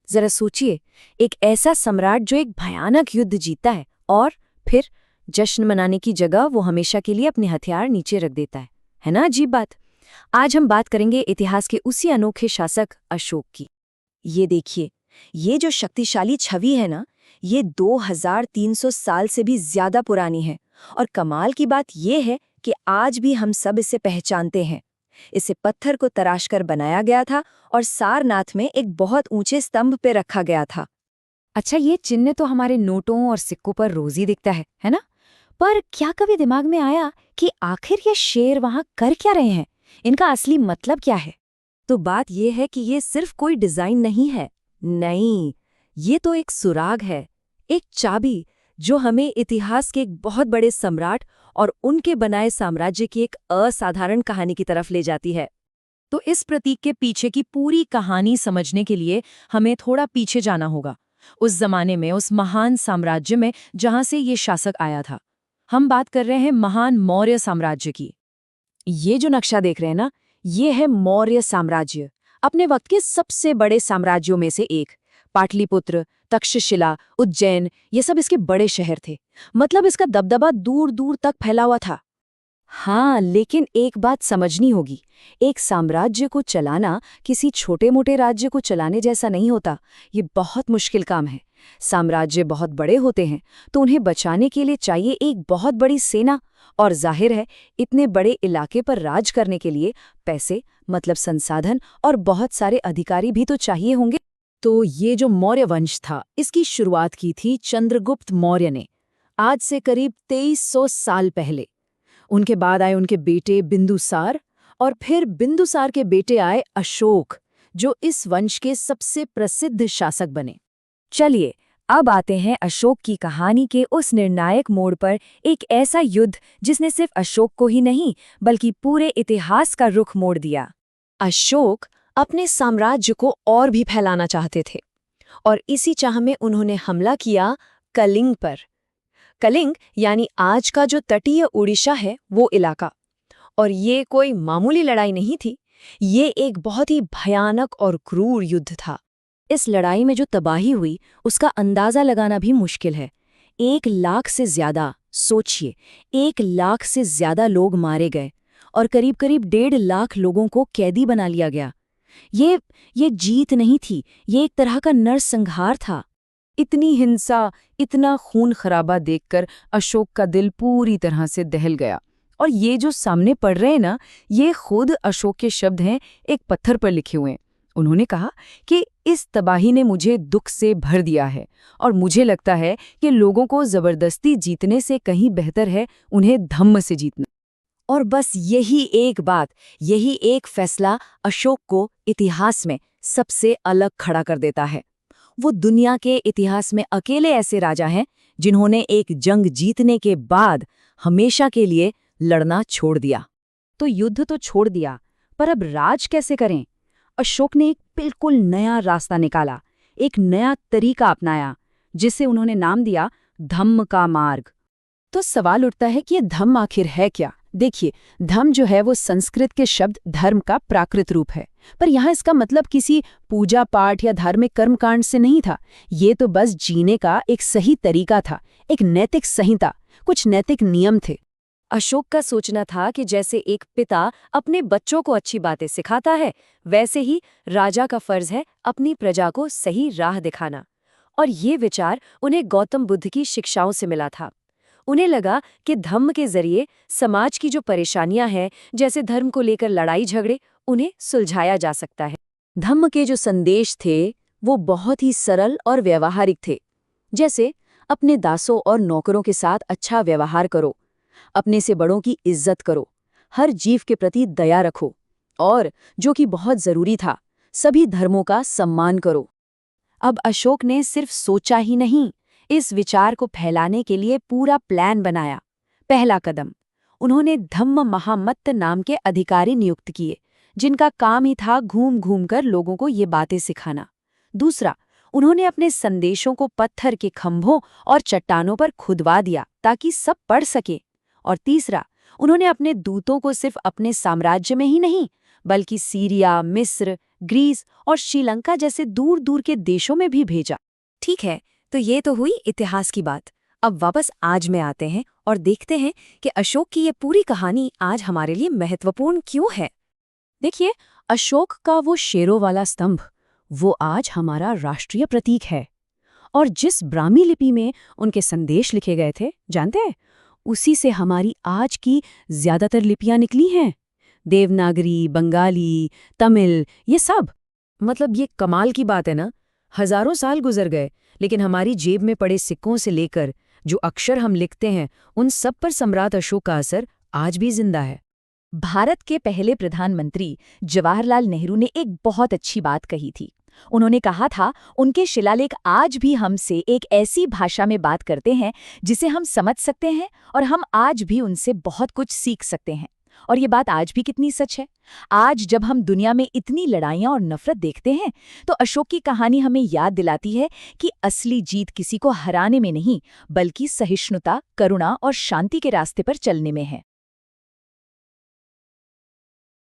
जरा सोचिए, एक ऐसा सम्राट जो एक भयानक युद्ध जीता है और फिर जश्न मनाने की जगह वो हमेशा के लिए अपने हथियार नीचे रख देता है ना अजीब बात। आज हम बात करेंगे इतिहास के उसी अनोखे शासक अशोक की। ये देखिए, ये जो शक्तिशाली छवि है ना, ये 2300 साल से भी ज्यादा पुरानी है। और कमाल की बात ये है कि आज भी हम सब इसे पहचानते हैं। इसे पत्थर को तराशकर बनाया गया था और सारनाथ में एक बहुत ऊंचे स्तंभ पे रखा गया था। अच्छा, ये चिन्ह तो हमारे नोटों और सिक्कों पर रोज ही दिखता है ना? पर क्या कभी दिमाग में आया कि आखिर ये शेर वहां कर क्या रहे हैं? इनका असली मतलब क्या है? तो बात यह है कि ये सिर्फ कोई डिजाइन नहीं है। नहीं, ये तो एक सुराग है, एक चाबी जो हमें इतिहास के एक बहुत बड़े सम्राट और उनके बनाए साम्राज्य की एक असाधारण कहानी की तरफ ले जाती है। तो इस प्रतीक के पीछे की पूरी कहानी समझने के लिए हमें थोड़ा पीछे जाना होगा, उस जमाने में, उस महान साम्राज्य में जहां से ये शासक आया था। हम बात कर रहे हैं महान मौर्य साम्राज्य की। ये जो नक्शा देख रहे हैं ना, ये है मौर्य साम्राज्य, अपने वक्त के सबसे बड़े साम्राज्यों में से एक। पाटलिपुत्र, तक्षशिला, उज्जैन, ये सब इसके बड़े शहर थे। मतलब इसका दबदबा दूर दूर तक फैला हुआ था। हाँ, लेकिन एक बात समझनी होगी, एक साम्राज्य को चलाना किसी छोटे मोटे राज्य को चलाने जैसा नहीं होता। ये बहुत मुश्किल काम है। साम्राज्य बहुत बड़े होते हैं तो उन्हें बचाने के लिए चाहिए एक बहुत बड़ी सेना, और जाहिर है इतने बड़े इलाके पर राज करने के लिए पैसे, मतलब संसाधन, और बहुत सारे अधिकारी भी तो चाहिए होंगे। तो ये जो मौर्य वंश था, इसकी शुरुआत की थी चंद्रगुप्त मौर्य ने, आज से करीब 2300 साल पहले। उनके बाद आए उनके बेटे बिंदुसार, और फिर बिंदुसार के बेटे आए अशोक, जो इस वंश के सबसे प्रसिद्ध शासक बने। चलिए, अब आते हैं अशोक की कहानी के उस निर्णायक मोड़ पर, एक ऐसा युद्ध जिसने सिर्फ अशोक को ही नहीं बल्कि पूरे इतिहास का रुख मोड़ दिया। अशोक अपने साम्राज्य को और भी फैलाना चाहते थे और इसी चाह में उन्होंने हमला किया कलिंग पर। कलिंग यानी आज का जो तटीय उड़ीसा है, वो इलाका। और ये कोई मामूली लड़ाई नहीं थी, ये एक बहुत ही भयानक और क्रूर युद्ध था। इस लड़ाई में जो तबाही हुई उसका अंदाजा लगाना भी मुश्किल है। 1 लाख से ज्यादा, सोचिए, 1 लाख से ज्यादा लोग मारे गए और करीब करीब 1.5 लाख लोगों को कैदी बना लिया गया। ये जीत नहीं थी, ये एक तरह का नरसंहार था। इतनी हिंसा, इतना खून खराबा देखकर अशोक का दिल पूरी तरह से दहल गया। और ये जो सामने पढ़ रहे हैं ना, ये खुद अशोक के शब्द हैं, एक पत्थर पर लिखे हुए हैं। उन्होंने कहा कि इस तबाही ने मुझे दुख से भर दिया है और मुझे लगता है कि लोगों को जबरदस्ती जीतने से कहीं बेहतर है उन्हें धम्म से जीतना। और बस यही एक बात, यही एक फैसला अशोक को इतिहास में सबसे अलग खड़ा कर देता है। वो दुनिया के इतिहास में अकेले ऐसे राजा हैं जिन्होंने एक जंग जीतने के बाद हमेशा के लिए लड़ना छोड़ दिया। तो युद्ध तो छोड़ दिया, पर अब राज कैसे करें? अशोक ने एक बिल्कुल नया रास्ता निकाला, एक नया तरीका अपनाया, जिसे उन्होंने नाम दिया धम्म का मार्ग। तो सवाल उठता है कि ये धम्म आखिर है क्या? देखिए, धम्म जो है वो संस्कृत के शब्द धर्म का प्राकृत रूप है, पर यहाँ इसका मतलब किसी पूजा पाठ या धार्मिक कर्मकांड से नहीं था। ये तो बस जीने का एक सही तरीका था, एक नैतिक संहिता, कुछ नैतिक नियम थे। अशोक का सोचना था कि जैसे एक पिता अपने बच्चों को अच्छी बातें सिखाता है, वैसे ही राजा का फर्ज है अपनी प्रजा को सही राह दिखाना। और ये विचार उन्हें गौतम बुद्ध की शिक्षाओं से मिला था। उन्हें लगा कि धम्म के जरिए समाज की जो परेशानियां हैं, जैसे धर्म को लेकर लड़ाई झगड़े, उन्हें सुलझाया जा सकता है। धम्म के जो संदेश थे वो बहुत ही सरल और व्यवहारिक थे, जैसे अपने दासों और नौकरों के साथ अच्छा व्यवहार करो, अपने से बड़ों की इज्जत करो, हर जीव के प्रति दया रखो, और जो कि बहुत जरूरी था, सभी धर्मों का सम्मान करो। अब अशोक ने सिर्फ सोचा ही नहीं, इस विचार को फैलाने के लिए पूरा प्लान बनाया। पहला कदम, उन्होंने धम्म महामत्त नाम के अधिकारी नियुक्त किए, जिनका काम ही था घूम घूम कर लोगों को ये बातें सिखाना। दूसरा, उन्होंने अपने संदेशों को पत्थर के खंभों और चट्टानों पर खुदवा दिया ताकि सब पढ़ सके। और तीसरा, उन्होंने अपने दूतों को सिर्फ अपने साम्राज्य में ही नहीं बल्कि सीरिया, मिस्र, ग्रीस और श्रीलंका जैसे दूर दूर के देशों में भी भेजा। ठीक है, तो ये तो हुई इतिहास की बात। अब वापस आज में आते हैं और देखते हैं कि अशोक की ये पूरी कहानी आज हमारे लिए महत्वपूर्ण क्यों है। देखिए, अशोक का वो शेरों वाला स्तंभ, वो आज हमारा राष्ट्रीय प्रतीक है। और जिस ब्राह्मी लिपि में उनके संदेश लिखे गए थे, जानते हैं, उसी से हमारी आज की ज्यादातर लिपियां निकली हैं। देवनागरी, बंगाली, तमिल, ये सब। मतलब ये कमाल की बात है ना। हजारों साल गुजर गए, लेकिन हमारी जेब में पड़े सिक्कों से लेकर जो अक्षर हम लिखते हैं, उन सब पर सम्राट अशोक का असर आज भी जिंदा है। भारत के पहले प्रधानमंत्री जवाहरलाल नेहरू ने एक बहुत अच्छी बात कही थी। उन्होंने कहा था, उनके शिलालेख आज भी हमसे एक ऐसी भाषा में बात करते हैं जिसे हम समझ सकते हैं और हम आज भी उनसे बहुत कुछ सीख सकते हैं। और ये बात आज भी कितनी सच है। आज जब हम दुनिया में इतनी लड़ाइयाँ और नफरत देखते हैं, तो अशोक की कहानी हमें याद दिलाती है कि असली जीत किसी को हराने में नहीं, बल्कि सहिष्णुता, करुणा और शांति के रास्ते पर चलने में है।